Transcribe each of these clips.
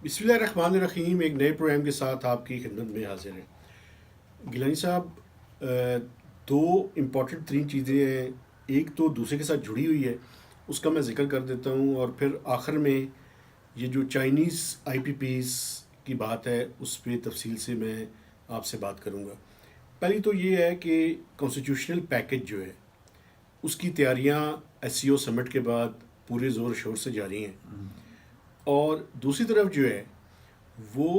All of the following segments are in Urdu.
بسم اللہ الرحمن الرحیم. ایک نئے پروگرام کے ساتھ آپ کی خدمت میں حاضر ہیں. گیلانی صاحب، دو امپورٹنٹ ترین چیزیں ہیں. ایک تو دوسرے کے ساتھ جڑی ہوئی ہے، اس کا میں ذکر کر دیتا ہوں، اور پھر آخر میں یہ جو چائنیز آئی پی پیز کی بات ہے اس پہ تفصیل سے میں آپ سے بات کروں گا. پہلی تو یہ ہے کہ کانسٹیٹیوشنل پیکج جو ہے اس کی تیاریاں ایس سی او سمٹ کے بعد پورے زور شور سے جاری ہیں، اور دوسری طرف جو ہے وہ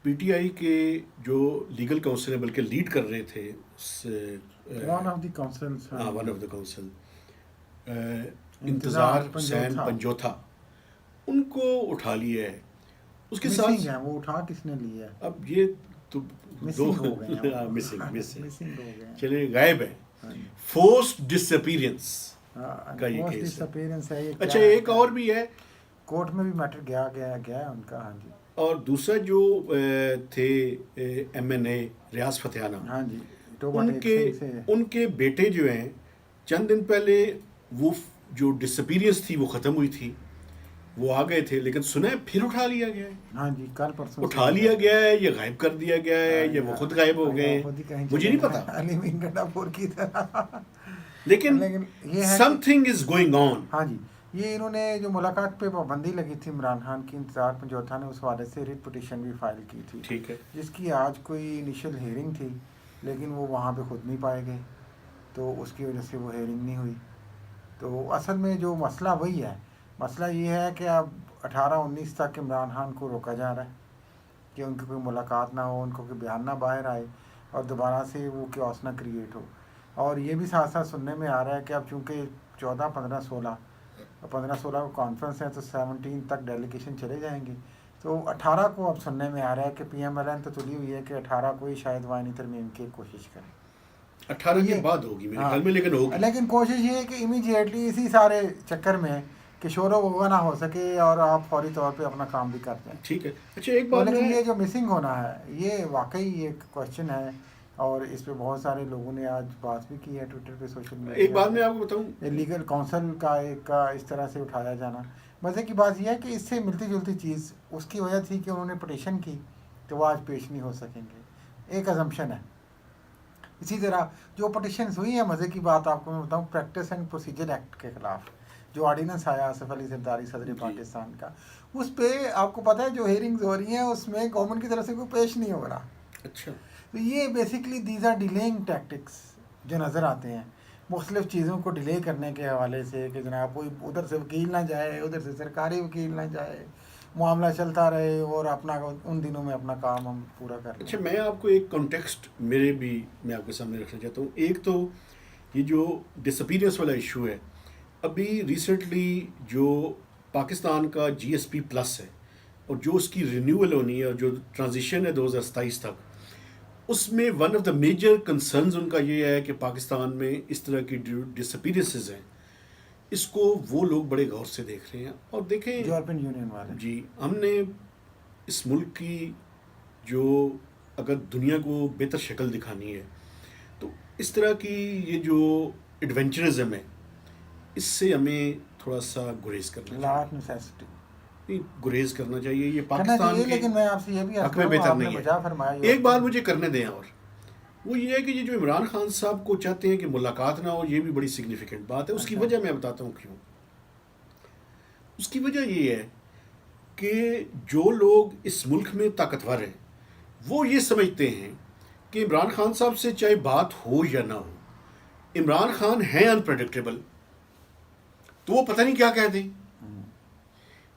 پی ٹی آئی کے جو لیگل کونسل ہے، بلکہ لیڈ کر رہے تھے one of the councils, one of the council, انتظار انتظار حسین پنجوتھا، ان کو اٹھا لیا ہے. اس کے مسنگ ساتھ ہے. وہ اٹھا کس نے لیا ہے؟ اب یہ تو دو مسنگ ہو گئے ہیں وہ. مسنگ مسنگ ہو گئے ہیں. چلے غائب ہے. ہاں جی. فورسڈ ڈس اپیرنس کا یہ فورس کیس ڈس ہے. اپیرنس ہے. یہ اچھا، ایک اور بھی ہے، کورٹ میں بھی میٹر گیا ہے ان کا. ہاں جی. اور دوسرا جو تھے ایم این اے ریاض فتحانہ، ہاں جی. ٹوبا ان ٹیک کے سنگھ سے. ان کے بیٹے جو ہیں چند دن پہلے وہ جو ڈس اپیرنس تھی وہ ختم ہوئی تھی، وہ آ گئے تھے، لیکن سنا ہے پھر اٹھا لیا گیا ہے. ہاں جی. کل پرسوں اٹھا لیا گیا ہے یا غائب کر دیا گیا ہے یا وہ خود غائب ہو گئے ہیں، خود ہی کہیں مجھے نہیں پتا. علیم گڈا پور کی طرح. لیکن یہ ہے some thing is going on. ہاں جی. یہ انہوں نے جو ملاقات پہ پابندی لگی تھی عمران خان کی، انتظار پنجوتھا نے اس حوالے سے ریٹ پٹیشن بھی فائل کی تھی، ٹھیک ہے. جس کی آج کوئی انیشیل ہیئرنگ تھی، لیکن وہ وہاں پہ خود نہیں پائے گئے، تو اس کی وجہ سے وہ ہیئرنگ نہیں ہوئی. تو اصل میں جو مسئلہ وہی ہے. مسئلہ یہ ہے کہ اب 18-19 تک عمران خان کو روکا جا رہا ہے کہ ان کی کوئی ملاقات نہ ہو، ان کو کوئی بیان نہ باہر آئے، اور دوبارہ سے وہ کیوس نہ کریٹ ہو. اور یہ بھی ساتھ ساتھ سننے میں آ رہا ہے کہ اب چونکہ 14، 15، 16 کو کانفرنس ہے، تو 17 تک ڈیلیگیشن چلے جائیں گے. تو 18 کو اب سننے میں آ رہا ہے کہ پی ایم ایل این تو تلی ہوئی ہے کہ 18 کو ہی شاید وائنی ترمیم کی کوشش کریں. 18 کے بعد ہوگی میرے خیال میں، لیکن ہوگی. لیکن کوشش یہ ہے کہ امیجیٹلی اسی سارے چکر میں کہ شور و غوغا نہ ہو سکے اور آپ فوری طور پہ اپنا کام بھی کرتے ہیں. ٹھیک ہے. اچھا، ایک بات لیکن میں یہ جو مسنگ ہونا ہے یہ واقعی ایک کوشچن ہے، اور اس پہ بہت سارے لوگوں نے آج بات بھی کی ہے ٹویٹر پہ، سوشل میڈیا. ایک بات میں آپ کو بتاؤں، لیگل کونسل کا اس طرح سے اٹھایا جانا، مزے کی بات یہ ہے کہ اس سے ملتی جلتی چیز اس کی وجہ تھی کہ انہوں نے پٹیشن کی تو وہ آج پیش نہیں ہو سکیں گے. ایک ازمپشن ہے. اسی طرح جو پٹیشنز ہوئی ہیں، مزے کی بات آپ کو میں بتاؤں، پریکٹس اینڈ پروسیجر ایکٹ کے خلاف جو آرڈیننس آیا آصف علی زرداری صدر پاکستان کا، اس پہ آپ کو پتہ ہے جو ہیئرنگز ہو رہی ہیں اس میں گورنمنٹ کی طرف سے کوئی پیش نہیں ہو رہا. اچھا، تو یہ بیسکلی دیز آر ڈیلیئنگ ٹیکٹکس جو نظر آتے ہیں مختلف چیزوں کو ڈیلے کرنے کے حوالے سے، کہ جناب کوئی ادھر سے وکیل نہ جائے، ادھر سے سرکاری وکیل نہ جائے، معاملہ چلتا رہے اور اپنا ان دنوں میں اپنا کام ہم پورا کر لیں. اچھا، میں آپ کو ایک کانٹیکسٹ میں آپ کے سامنے رکھنا چاہتا ہوں. ایک تو یہ جو ڈس اپیرنس والا ایشو ہے، ابھی ریسنٹلی جو پاکستان کا جی ایس پی پلس ہے اور جو اس کی رینیول ہونی ہے اور جو ٹرانزیشن ہے 2027 تک، اس میں one of the major concerns ان کا یہ ہے کہ پاکستان میں اس طرح کی ڈس اپیرنسز ہیں، اس کو وہ لوگ بڑے غور سے دیکھ رہے ہیں. اور دیکھیں یورپین یونین والے، جی، ہم نے اس ملک کی جو اگر دنیا کو بہتر شکل دکھانی ہے تو اس طرح کی یہ جو ایڈونچرزم ہے اس سے ہمیں تھوڑا سا گریز کرنا لاٹ نیسیسٹی چاہیے. گریز کرنا چاہیے. یہ پاکستان کے لیکن میں آپ سے یہ بھی حق میں بہتر نہیں ہے. ایک بات مجھے کرنے دیں، اور وہ یہ ہے کہ یہ جو عمران خان صاحب کو چاہتے ہیں کہ ملاقات نہ ہو، یہ بھی بڑی سگنیفیکنٹ بات ہے. اس کی وجہ میں بتاتا ہوں کیوں. اس کی وجہ یہ ہے کہ جو لوگ اس ملک میں طاقتور ہیں وہ یہ سمجھتے ہیں کہ عمران خان صاحب سے چاہے بات ہو یا نہ ہو، عمران خان ہیں انپریڈکٹیبل، تو وہ پتہ نہیں کیا کہہ دیں.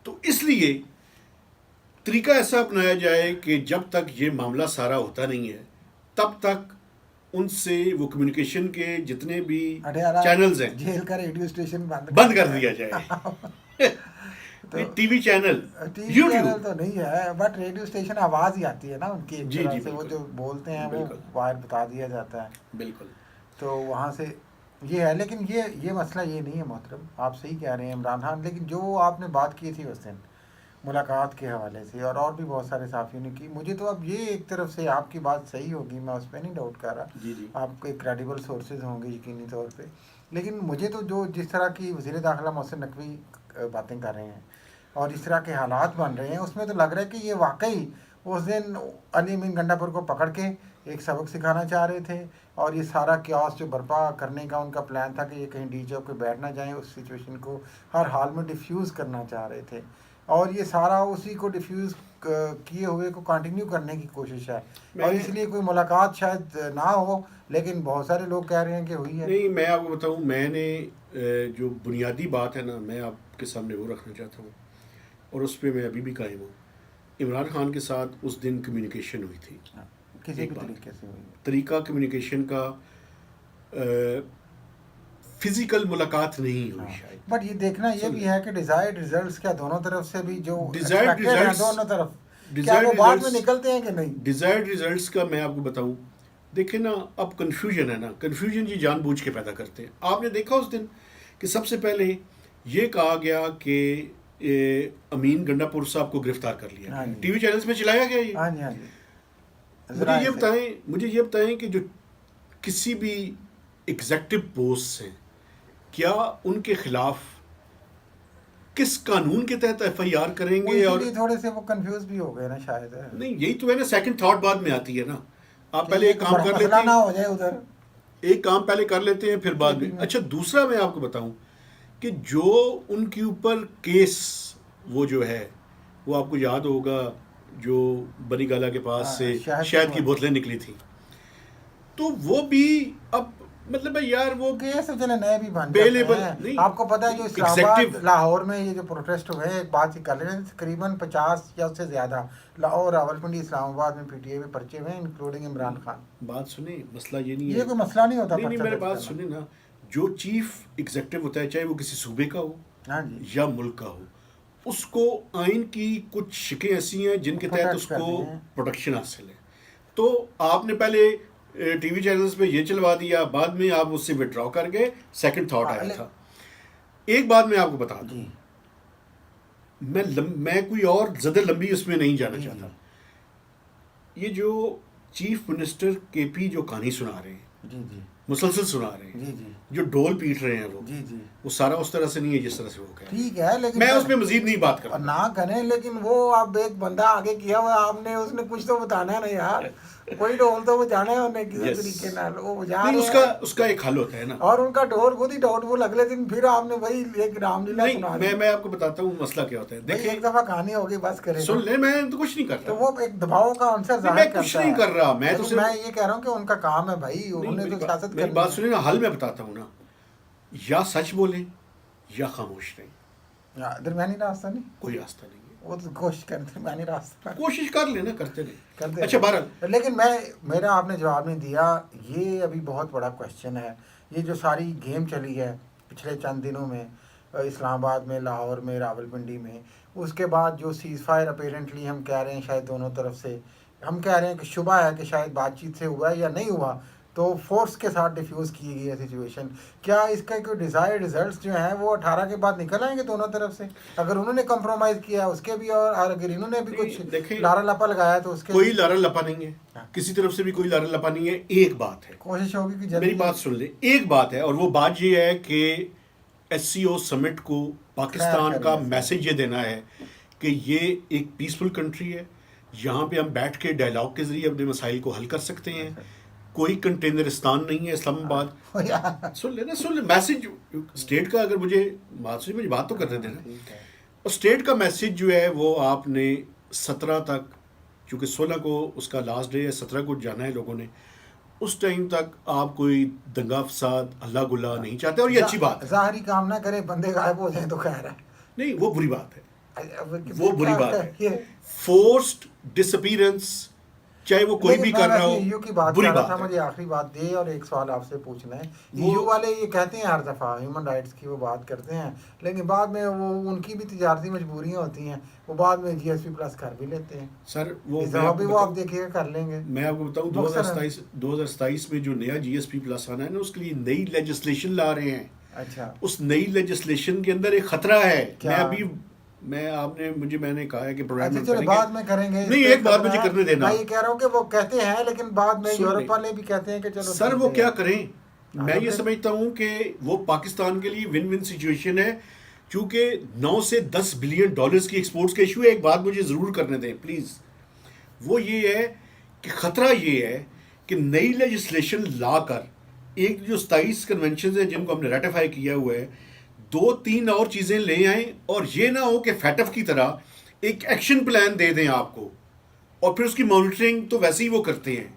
تو اس لیے طریقہ ایسا اپنایا جائے کہ جب تک یہ معاملہ سارا ہوتا نہیں ہے تب تک ان سے وہ کمیونیکیشن کے جتنے بھی چینلز ہیں جیل کا ریڈیو اسٹیشن بند کر دیا جائے. ٹی وی چینل، یوٹیوب تو نہیں ہے، بٹ ریڈیو اسٹیشن آواز ہی آتی ہے نا ان کی ایک طرح سے، وہ جو بولتے ہیں وہ باہر بتا دیا جاتا ہے. بالکل. تو وہاں سے یہ ہے. لیکن یہ مسئلہ یہ نہیں ہے محترم، آپ صحیح کہہ رہے ہیں عمران خان. لیکن جو آپ نے بات کی تھی اس دن ملاقات کے حوالے سے، اور بھی بہت سارے صحافیوں نے کی، مجھے تو اب یہ ایک طرف سے آپ کی بات صحیح ہوگی، میں اس پہ نہیں ڈاؤٹ کر رہا. جی جی، آپ کے کریڈیبل سورسز ہوں گے یقینی طور پہ. لیکن مجھے تو جو جس طرح کی وزیر داخلہ محسن نقوی باتیں کر رہے ہیں اور اس طرح کے حالات بن رہے ہیں، اس میں تو لگ رہا ہے کہ یہ واقعی اس دن علی امین گنڈاپور کو پکڑ کے ایک سبق سکھانا چاہ رہے تھے، اور یہ سارا کیاس جو برپا کرنے کا ان کا پلان تھا کہ یہ کہیں ڈی جے پہ بیٹھ نہ جائیں، اس سچویشن کو ہر حال میں ڈیفیوز کرنا چاہ رہے تھے، اور یہ سارا اسی کو ڈیفیوز کیے ہوئے کو کنٹینیو کرنے کی کوشش ہے، اور اس لیے کوئی ملاقات شاید نہ ہو، لیکن بہت سارے لوگ کہہ رہے ہیں کہ ہوئی ہے۔ نہیں، میں آپ کو بتاؤں، میں نے جو بنیادی بات ہے نا، میں آپ کے سامنے وہ رکھنا چاہتا ہوں، اور اس پہ میں ابھی بھی قائم ہوں۔ عمران خان کے ساتھ اس دن کمیونیکیشن ہوئی تھی، کسی بھی طریقے سے ہوئی، طریقہ کمیونیکیشن کا فزیکل ملاقات نہیں ہوئی شاید۔ بٹ یہ دیکھنا یہ بھی ہے کہ ڈیزائرڈ ریزلٹس کیا دونوں طرف سے بھی جو ڈیزائرڈ expected ہیں ریزلٹس، دونوں طرف کیا وہ بعد میں نکلتے ہیں کہ نہیں؟ ڈیزائرڈ ریزلٹس کا میں آپ کو بتاؤں، دیکھیں نا، اب کنفیوژن ہے نا، کنفیوژن یہ جان بوجھ کے پیدا کرتے ہیں۔ آپ نے دیکھا اس دن کہ سب سے پہلے یہ کہا گیا کہ امین گنڈاپور صاحب کو گرفتار کر لیا، ٹی وی چینلز میں چلایا گیا یہ۔ ہاں جی ہاں جی، مجھے یہ بتائیں کہ جو کسی بھی ایگزیکٹو پوسٹ ہیں، کیا ان کے خلاف کس قانون کے تحت ایف آئی آر کریں گے؟ اور تھوڑے سے وہ کنفیوز بھی ہو گئے نا شاید۔ نہیں، یہی تو ہے نا، سیکنڈ تھاٹ بعد میں آتی ہے نا۔ آپ پہلے ایک کام کر لیتے نہ ہو جائے ادھر، ایک کام پہلے کر لیتے ہیں پھر بعد میں۔ اچھا، دوسرا میں آپ کو بتاؤں کہ جو ان کے اوپر کیس وہ جو ہے، وہ آپ کو یاد ہوگا جو بری گالا کے پاس سے شہد کی بوتلیں نکلی تھیں، تو وہ بھی اب مطلب ہے یار، وہ کیس چلے نئے بھی بن جاتے ہیں۔ آپ کو پتہ ہے جو اسلام آباد لاہور میں یہ جو پروٹیسٹ ہوئے، ایک بات ہی کر لیں، تقریباً 50 یا اس سے زیادہ لاہور، راولپنڈی، اسلام آباد میں پی ٹی اے میں پرچے ہوئے، انکلوڈنگ عمران خان۔ بات سنیں، مسئلہ یہ نہیں ہے، یہ کوئی مسئلہ نہیں ہوتا۔ نہیں، میرے بات سنیں نا، جو چیف ایگزیکٹو ہوتا ہے، چاہے وہ کسی صوبے کا ہو یا ملک کا ہو، اس کو آئین کی کچھ شکیں ایسی ہیں جن کے تحت اس کو پروٹیکشن حاصل ہے۔ تو آپ نے پہلے ٹی وی چینلز پہ یہ چلوا دیا، بعد میں آپ اس سے وڈرا کر گئے، سیکنڈ تھاٹ آیا تھا۔ ایک بات میں آپ کو بتا دوں، میں کوئی اور زیادہ لمبی اس میں نہیں جانا چاہتا۔ یہ جو چیف منسٹر کے پی جو کہانی سنا رہے ہیں، مسلسل سنا رہے ہیں، جو ڈول پیٹ رہے ہیں، وہ سارا اس طرح سے نہیں ہے جس طرح سے وہ کہہ رہے ہیں۔ ٹھیک ہے، لیکن میں اس پہ مزید نہیں بات کرتا، نہ کریں، لیکن وہ اب ایک بندہ آگے کیا ہوا، آپ نے اس نے کچھ تو بتانا ہے نا یار، کوئی ڈھول تو بجانا ہے انہیں کسی طریقے نال، وہ بجا رہے ہیں۔ اس کا ایک حل ہوتا ہے نا، اور ان کا ڈھول خود ہی ڈاؤٹ فل، اگلے دن پھر آپ نے وہی ایک رام لیلا سنا دی۔ میں آپ کو بتاتا ہوں مسئلہ کیا ہوتا ہے۔ دیکھیں، ایک دفعہ کہانی ہوگی، بس کریں، سن لیں، میں تو کچھ نہیں کرتا، تو وہ ایک دباؤ کا عنصر ظاہر کرتا ہے۔ میں کچھ نہیں کر رہا، میں یہ کہہ رہا ہوں کہ ان کا کام ہے بھائی، انہوں نے تو سیاست کرنی ہے۔ میری بات سنیں نا، حل میں بتاتا ہوں نا، یا سچ بولیں یا خاموش رہیں، درمیانی راستہ نہیں، کوئی راستہ نہیں ہے۔ وہ تو کوشش کرتے، درمیانی راستہ کوشش کر لینا، کرتے رہیں۔ رہیں۔ اچھا، بہرحال، لیکن میرا آپ نے جواب نہیں دیا، یہ ابھی بہت بڑا کوشچن ہے، یہ جو ساری گیم چلی ہے پچھلے چند دنوں میں اسلام آباد میں، لاہور میں، راولپنڈی میں، اس کے بعد جو سیز فائر اپیرنٹلی ہم کہہ رہے ہیں شاید دونوں طرف سے، ہم کہہ رہے ہیں کہ شبہ ہے کہ شاید بات چیت سے ہوا ہے یا نہیں ہوا، تو فورس کے ساتھ ڈیفیوز کی گئی ہے سچویشن۔ کیا اس کا کوئی ڈیزائرڈ ریزلٹس جو ہیں وہ 18 کے بعد نکل آئیں گے دونوں طرف سے؟ اگر انہوں نے کمپرومائز کیا اس کے بھی، اور اگر انہوں نے بھی کچھ لارا لپا لگایا تو اس کے کوئی لارا لپا نہیں ہے، کسی طرف سے بھی کوئی لارا لپا نہیں ہے۔ ایک بات ہے، کوشش ہوگی کہ میری بات سن لیں، ایک بات ہے، اور وہ بات یہ ہے کہ ایس سی او سمٹ کو پاکستان کا میسج یہ دینا ہے کہ یہ ایک پیسفل کنٹری ہے، یہاں پہ ہم بیٹھ کے ڈائلاگ کے ذریعے اپنے مسائل کو حل کر سکتے ہیں، کوئی کنٹینرستان نہیں ہے اسلام آباد۔ سن لیں میسج اسٹیٹ کا، اگر مجھے بات تو کرنے دینا، اور اسٹیٹ کا میسج جو ہے وہ آپ نے 17 تک، چونکہ 16 کو اس کا لاسٹ ڈے ہے، 17 کو جانا ہے لوگوں نے، اس ٹائم تک آپ کوئی دنگا فساد ہلا گلا نہیں چاہتے، اور یہ اچھی بات ہے۔ ظاہری کام نہ کرے، بندے غائب ہو جائیں تو خیر ہے، نہیں، وہ بری بات ہے، وہ بری بات ہے۔ فورسڈ ڈس اپیرنس، چاہے وہ کوئی بھی کر رہا ہو، ایو کی بات بری کر رہا بات تھا۔ ہے۔ مجھے آخری بات دے، اور ایک سوال آپ سے پوچھنا ہے، ایو والے یہ کہتے ہیں ہر دفعہ ہیومن رائٹس کی وہ بات کرتے ہیں، لیکن بعد میں وہ ان کی بھی تجارتی مجبوریاں ہوتی ہیں، وہ بعد میں جی ایس پی پلس کر بھی لیتے ہیں۔ سر وہ آپ دیکھیے گا، کر لیں گے۔ میں آپ کو بتاؤں، 2027 میں جو نیا جی ایس پی پلس آنا ہے نا، اس کے لیے نئی لیجسلیشن لا رہے ہیں۔ اچھا، اس نئی لیجسلیشن کے اندر ایک خطرہ ہے، میں نے کہا ہے کہ پروگرام چلو بعد میں کریں گے۔ نہیں، ایک بات مجھے کرنے دینا، میں یہ کہہ رہا ہوں کہ وہ کہتے ہیں، لیکن بعد میں یورپ والے بھی کہتے ہیں کہ چلو سر وہ کیا کریں۔ میں یہ سمجھتا ہوں کہ وہ پاکستان کے لیے ون ون سچویشن ہے، چونکہ 9 سے 10 بلین ڈالرز کی ایکسپورٹس کا ایشو ہے. ایک بات مجھے ضرور کرنے دیں پلیز, وہ یہ ہے کہ خطرہ یہ ہے کہ نئی لیجسلیشن لا کر ایک جو 27 کنونشنز ہیں جن کو ہم نے ریٹیفائی کیا ہوا ہے 2-3 اور چیزیں لے آئیں, اور یہ نہ ہو کہ فیٹف کی طرح ایک ایکشن پلان دے دیں آپ کو اور پھر اس کی مانیٹرنگ تو ویسے ہی وہ کرتے ہیں.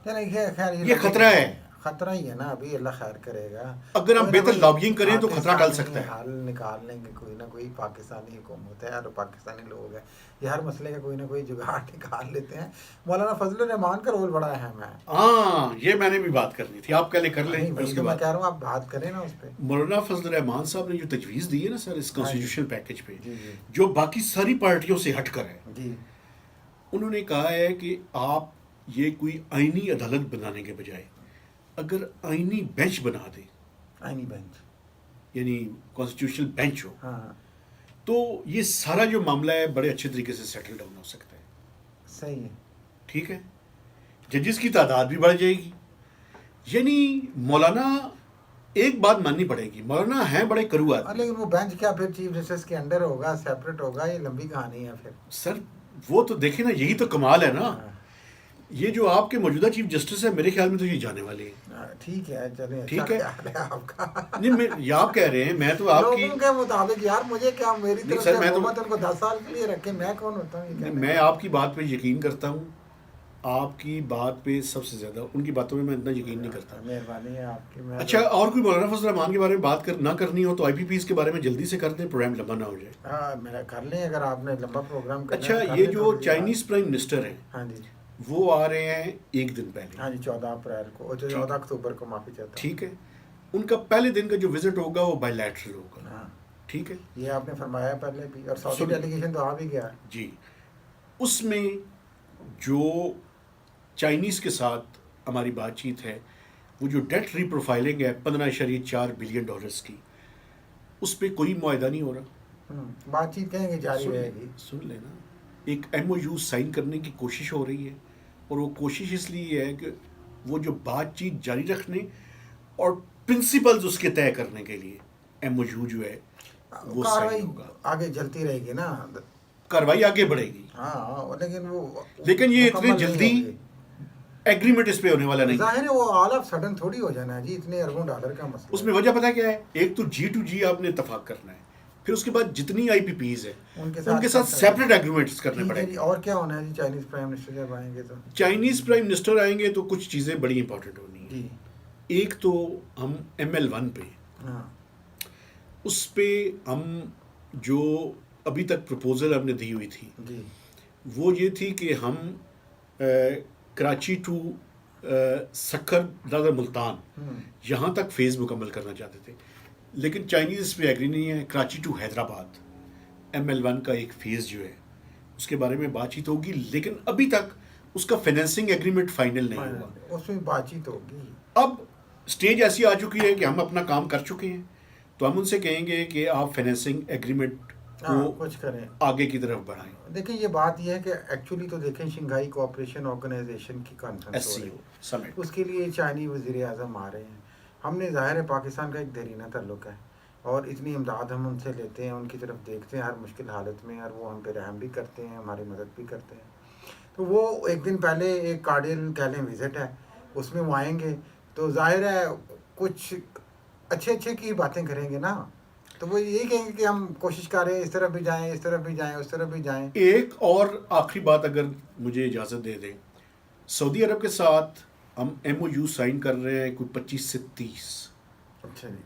یہ خطرہ ہے. خطرہ ہی ہے نا, ابھی اللہ خیر کرے گا. اگر ہم بہتر لابینگ کریں تو خطرہ ٹل سکتا ہے. حل نکال لیں گے کوئی نہ کوئی, پاکستانی حکومت ہے اور پاکستانی لوگ ہیں, یہ ہر مسئلے کا کوئی نہ کوئی جگاڑ نکال لیتے ہیں. مولانا فضل الرحمان کا رول بڑا اہم ہے. ہاں یہ میں نے بھی بات کرنی تھی, آپ پہلے کر لیں. میں کہہ رہا ہوں آپ بات کریں نا اس پہ. مولانا فضل الرحمان صاحب نے جو تجویز دی ہے نا سر اس کانسٹیٹیوشنل پیکج پہ, جو باقی ساری پارٹیوں سے ہٹ کر ہے, انہوں نے کہا ہے کہ آپ یہ کوئی آئینی عدالت بنانے کے بجائے اگر آئینی بینچ بنا دیں, آئینی بینچ یعنی کانسٹیٹیوشنل بینچ ہو, تو یہ سارا جو معاملہ ہے بڑے اچھے طریقے سے سیٹل ڈاؤن ہو سکتا ہے. صحیح ہے, ٹھیک ہے. ججز کی تعداد بھی بڑھ جائے گی. یعنی مولانا ایک بات ماننی پڑے گی, مولانا ہیں بڑے کرو آدمی. لیکن وہ بینچ کیا پھر چیف جسٹس کے انڈر ہوگا, سیپریٹ ہوگا, یہ لمبی کہانی ہے پھر. سر وہ تو دیکھیں نا, یہی تو کمال ہے نا. یہ جو آپ کے موجودہ چیف جسٹس ہے میرے خیال میں تو یہ جانے والے ہیں. ٹھیک ہے, چلیں, ٹھیک ہے آپ کا نہیں, یہ آپ کہہ رہے ہیں, میں تو آپ کی لوگوں کے مطابق یار مجھے کیا, میری طرف سے حکومت ان کو 10 سال کے لیے رکھے, میں کون ہوتا ہوں. میں آپ کی بات پہ یقین کرتا ہوں, آپ کی بات پہ سب سے زیادہ, ان کی باتوں میں میں اتنا یقین نہیں کرتا. مہربانی ہے آپ کی. اچھا, اور کوئی مولانا فضل الرحمان کے بارے میں بات نہ کرنی ہو تو آئی پی پیز کے بارے میں جلدی سے کر دیں, پروگرام لمبا نہ ہو جائے. ہاں میرا کر لیں اگر آپ نے لمبا پروگرام کرنا. اچھا, یہ جو چائنیز پرائم منسٹر ہیں, ہاں جی, وہ آ رہے ہیں ایک دن پہلے. ہاں جی, 14 اپریل کو, 14 اکتوبر کو, معافی چاہتا ہوں. ٹھیک ہے. ان کا پہلے دن کا جو وزٹ ہوگا وہ بائی لیٹرل ہوگا. ٹھیک ہے, یہ آپ نے فرمایا پہلے بھی, اور سعودی ڈیلیگیشن تو آ بھی گیا. جی, اس میں جو چائنیز کے ساتھ ہماری بات چیت ہے, وہ جو ڈیٹ ری پروفائلنگ ہے 15.4 بلین ڈالرز کی, اس پہ کوئی معاہدہ نہیں ہو رہا. بات چیت کہیں گے جاری رہے گی. سن لینا, ایک ایم او یو سائن کرنے کی کوشش ہو رہی ہے, اور وہ کوشش اس لیے ہے کہ وہ جو بات چیت جاری رکھنے اور پرنسپلز اس کے طے کرنے کے لیے ایم او یو جو ہے وہ سائن ہوگا. آگے چلتی رہے گی نا, کاروائی آگے بڑھے گی. ہاں, لیکن یہ اتنے جلدی ایگریمنٹ اس پہ ہونے والا نہیں. ظاہر ہے وہ آل آف سڈن تھوڑی ہو جانا ہے جی, اتنے اربوں ڈالر کا مسئلہ. اس میں وجہ پتہ کیا ہے, ایک تو جی ٹو جی آپ نے اتفاق کرنا ہے, پھر اس کے بعد جتنی آئی پی پیز ہے ان کے ساتھ سیپریٹ ایگریمنٹس کرنے پڑیں گے. اور کیا ہونا ہے جی, چائنیز پرائم منسٹر جب آئیں گے تو, چائنیز پرائم منسٹر آئیں گے تو کچھ چیزیں بڑی امپورٹنٹ ہونی ہیں. ایک تو ہم ML1 پہ, اس پہ ہم جو ابھی تک پروپوزل ہم نے دی ہوئی تھی وہ یہ تھی کہ ہم کراچی ٹو سکھر دادر ملتان یہاں تک فیز مکمل کرنا چاہتے تھے, لیکن چائنیز اس پہ ایگری نہیں ہے. کراچی ٹو حیدرآباد ML1 کا ایک فیز جو ہے اس کے بارے میں بات چیت ہوگی, لیکن ابھی تک اس کا فائنینسنگ ایگریمنٹ فائنل نہیں ہوا. اس میں بات چیت ہوگی. اب سٹیج ایسی آ چکی ہے کہ ہم اپنا کام کر چکے ہیں, تو ہم ان سے کہیں گے کہ آپ فائنینسنگ ایگریمنٹ کو کچھ کریں, آگے کی طرف بڑھائیں. دیکھیں یہ بات یہ ہے کہ ایکچولی تو دیکھیں شنگھائی کوآپریشن آرگنائزیشن کی کانفرنس ہو رہی ہے, اس کے لیے چائنی وزیر اعظم آ رہے ہیں. ہم نے ظاہر ہے پاکستان کا ایک دیرینہ تعلق ہے, اور اتنی امداد ہم ان سے لیتے ہیں, ان کی طرف دیکھتے ہیں ہر مشکل حالت میں, اور وہ ہم پہ رحم بھی کرتے ہیں, ہماری مدد بھی کرتے ہیں. تو وہ ایک دن پہلے ایک کارڈین کہہ لیں وزٹ ہے, اس میں وہ آئیں گے, تو ظاہر ہے کچھ اچھے کی باتیں کریں گے نا, تو وہ یہی کہیں گے کہ ہم کوشش کر رہے ہیں, اس طرف بھی جائیں, اس طرف بھی جائیں, اس طرف بھی جائیں. ایک اور آخری بات اگر مجھے اجازت دے دیں, سعودی عرب کے ساتھ ہم ایم او یو سائن کر رہے ہیں کوئی 25 سے 30. اچھا جی,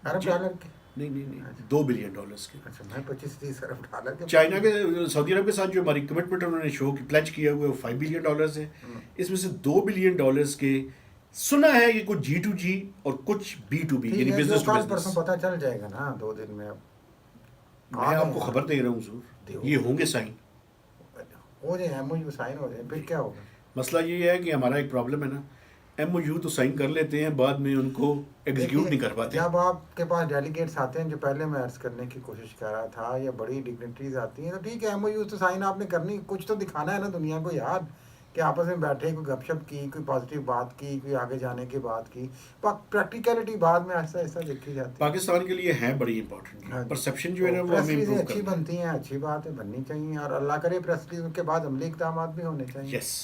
ارب ڈالر کے نہیں 2 بلین ڈالرز کے. اچھا, میں 25-30 ارب ڈالر کے. چائنا کے سعودی عرب کے ساتھ جو ہماری کمٹمنٹ انہوں نے شو کی پلیج کیا ہوا ہے وہ 5 بلین ڈالرز ہے. اس میں سے 2 بلین ڈالرز کے سنا ہے کہ کچھ جی ٹو جی اور کچھ بی ٹو بی, یعنی بزنس ٹو بزنس. پرسوں پتہ چل جائے گا نا 2 دن میں. میں آپ کو خبر دے رہا ہوں ضرور, یہ ہوں گے سائن ہو جائے, ایم او یو سائن ہو جائے, پھر کیا ہوگا. مسئلہ یہ ہے کہ ہمارا ایک پرابلم ہے نا, ایم او یو تو سائن کر لیتے ہیں, بعد میں ان کو ایگزیکیوٹ نہیں کر پاتے. جب آپ کے پاس ڈیلیگیٹس آتے ہیں, جو پہلے میں عرض کرنے کی کوشش کر رہا تھا, یا بڑی ڈگنیٹریز آتی ہیں, تو ٹھیک ہے ایم او یو تو سائن آپ نے کرنی, کچھ تو دکھانا ہے نا دنیا کو یار کہ آپس میں بیٹھے کوئی گپ شپ کی, کوئی پازیٹیو بات کی, کوئی آگے جانے کی بات کی. پریکٹیکلٹی بعد میں ایسا ایسا دیکھی جاتی ہے. پاکستان کے لیے ہے بڑی امپورٹنٹ پرسیپشن جو ہے نا وہ پریس ہمیں ریلیزیں امپروو اچھی کرنا ہے. بنتی ہیں, اچھی بات ہے, بننی چاہیے, اور اللہ کرے پریس ریلیز کے بعد عملی اقدامات بھی ہونے چاہیے. یس,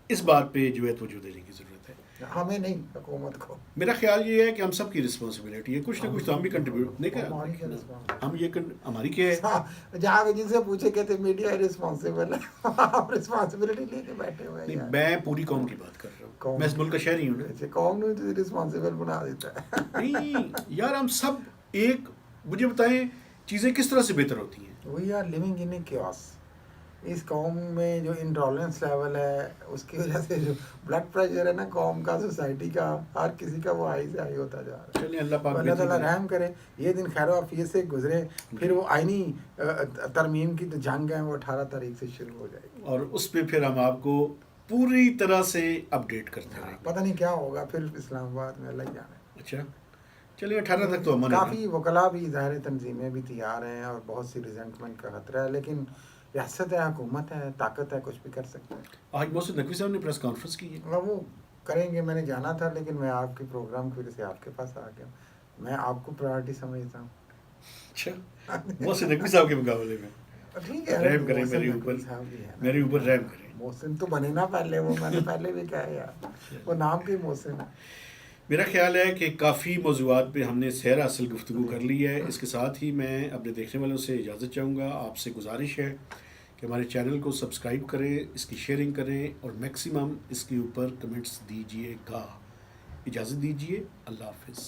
اس بات پہ جو ہے توجہ دینے کی ضرورت ہے. ہمیں نہیں, حکومت کو. میرا خیال یہ ہے کہ ہم سب کی رسپانسبلٹی ہے, کچھ نہ کچھ تو ہم بھی کنٹریبیوٹ نہیں ہماری کیا کریں. responsibility؟ ہم یہ ہماری کیا ہے, جہاں بھی جن سے پوچھے کہتے میڈیا رسپانسبل ہے, آپ رسپانسبلٹی لے کے بیٹھے ہوئے ہیں. نہیں میں پوری قوم کی بات کر رہا ہوں, میں اس ملک کا شہری ہوں نا. قوم نے رسپانسبل بنا دیتا ہے. نہیں یار, ہم سب ایک, مجھے بتائیں چیزیں کس طرح سے بہتر ہوتی ہیں. We are living in a chaos. اس قوم میں جو انٹالرنس لیول ہے اس کی وجہ سے جو بلڈ پریشر ہے نا قوم کا, سوسائٹی کا, ہر کسی کا وہ ہائی سے ہائی ہوتا جا رہا ہے. چلیے اللہ پاک اللہ تعالیٰ رحم کرے, یہ دن خیر و عافیت سے گزرے. پھر وہ آئینی ترمیم کی جو جنگ ہے وہ 18 تاریخ سے شروع ہو جائے گی, اور اس پہ پھر ہم آپ کو پوری طرح سے اپڈیٹ کرتے رہیں گے. پتہ نہیں کیا ہوگا پھر اسلام آباد میں, اللہ ہی جانے. اچھا چلیے 18 تک تو امن ہے. کافی وکلاء بھی, ظاہر تنظیمیں بھی تیار ہیں, اور بہت سی ریزنٹمنٹ کا خطرہ ہے, لیکن ریاست ہے, حکومت ہے, طاقت ہے, کچھ بھی کر سکتا ہے. آج محسن نقوی صاحب نے پریس کانفرنس کی ہے. وہ کریں گے, میں نے جانا تھا, لیکن میں آپ کے پروگرام کی وجہ سے آپ کے پاس آ گیا. میں آپ کو پرائرٹی سمجھتا ہوں. اچھا, محسن نقوی صاحب کے مقابلے میں ٹھیک ہے, رحم کریں میرے اوپر, میرے اوپر رحم کریں. محسن تو بنے نا پہلے, وہ میں نے پہلے بھی کہا یار, وہ نام کی محسن ہے. میرا خیال ہے کہ کافی موضوعات پہ ہم نے سیر اصل گفتگو کر لی ہے. اس کے ساتھ ہی میں اپنے دیکھنے والوں سے اجازت چاہوں گا. آپ سے گزارش ہے کہ ہمارے چینل کو سبسکرائب کریں, اس کی شیئرنگ کریں, اور میکسیمم اس کے اوپر کمنٹس دیجیے گا. اجازت دیجیے, اللہ حافظ.